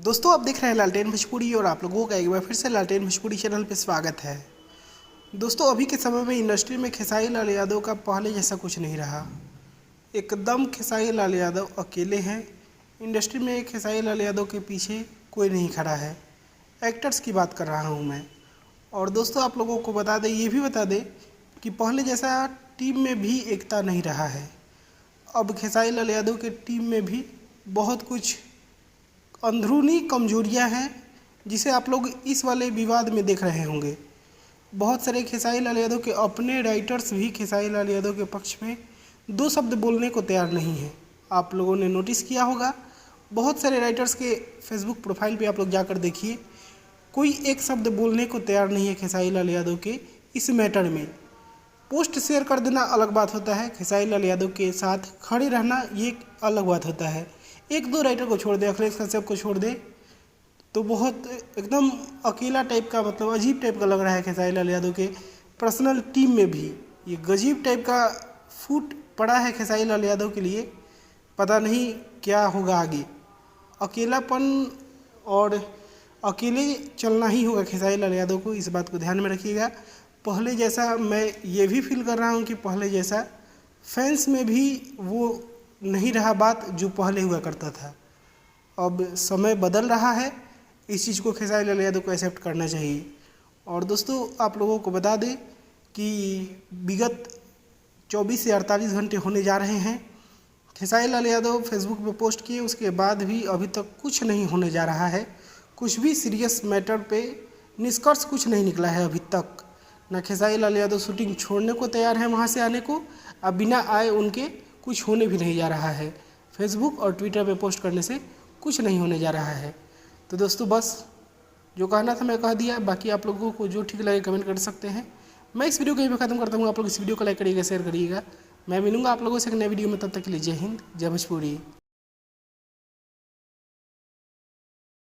दोस्तों आप देख रहे हैं लालटेन भोजपुरी और आप लोगों का एक बार फिर से लालटेन भोजपुरी चैनल पे स्वागत है। दोस्तों अभी के समय में इंडस्ट्री में खेसारी लाल यादव का पहले जैसा कुछ नहीं रहा। एकदम खेसारी लाल यादव अकेले हैं। इंडस्ट्री में खेसारी लाल यादव के पीछे कोई नहीं खड़ा है। एक्टर्स की बात कर रहा हूँ मैं। और दोस्तों आप लोगों को बता दें, ये भी बता दें कि पहले जैसा टीम में भी एकता नहीं रहा है। अब खेसारी लाल यादव के टीम में भी बहुत कुछ अंदरूनी कमजोरियां हैं, जिसे आप लोग इस वाले विवाद में देख रहे होंगे। बहुत सारे खेसारी लाल यादव के अपने राइटर्स भी खेसारी लाल यादव के पक्ष में दो शब्द बोलने को तैयार नहीं हैं। आप लोगों ने नोटिस किया होगा, बहुत सारे राइटर्स के फेसबुक प्रोफाइल पे आप लोग जाकर देखिए, कोई एक शब्द बोलने को तैयार नहीं है खेसारी लाल यादव के इस मैटर में। पोस्ट शेयर कर देना अलग बात होता है, खेसारी लाल यादव के साथ खड़े रहना ये एक अलग बात होता है। एक दो राइटर को छोड़ दे, अखिलेश कश्यप को छोड़ दे, तो बहुत एकदम अकेला टाइप का, मतलब अजीब टाइप का लग रहा है खेसारी लाल यादव के पर्सनल टीम में भी। ये गजीब टाइप का फूट पड़ा है खेसारी लाल यादव के लिए। पता नहीं क्या होगा आगे। अकेलापन और अकेले चलना ही होगा खेसारी लाल यादव को, इस बात को ध्यान में रखिएगा। पहले जैसा मैं ये भी फील कर रहा हूँ कि पहले जैसा फैंस में भी वो नहीं रहा बात जो पहले हुआ करता था। अब समय बदल रहा है, इस चीज़ को खेसारी लाल यादव को एक्सेप्ट करना चाहिए। और दोस्तों आप लोगों को बता दें कि विगत 24 से 48 घंटे होने जा रहे हैं। खेसारी लाल यादव फेसबुक पे पोस्ट किए, उसके बाद भी अभी तक कुछ नहीं होने जा रहा है। कुछ भी सीरियस मैटर पे निष्कर्ष कुछ नहीं निकला है अभी तक। ना खेसारी लाल यादव शूटिंग छोड़ने को तैयार है वहाँ से आने को, अब बिना आए उनके कुछ होने भी नहीं जा रहा है। फेसबुक और ट्विटर पे पोस्ट करने से कुछ नहीं होने जा रहा है। तो दोस्तों बस जो कहना था मैं कह दिया। बाकी आप लोगों को जो ठीक लगे कमेंट कर सकते हैं। मैं इस वीडियो को यहीं पे ख़त्म करता हूँ। आप लोग इस वीडियो को लाइक करिएगा, शेयर करिएगा। मैं मिलूंगा आप लोगों से एक नए वीडियो में, तब तक के लिए जय हिंद, जय भोजपुरी।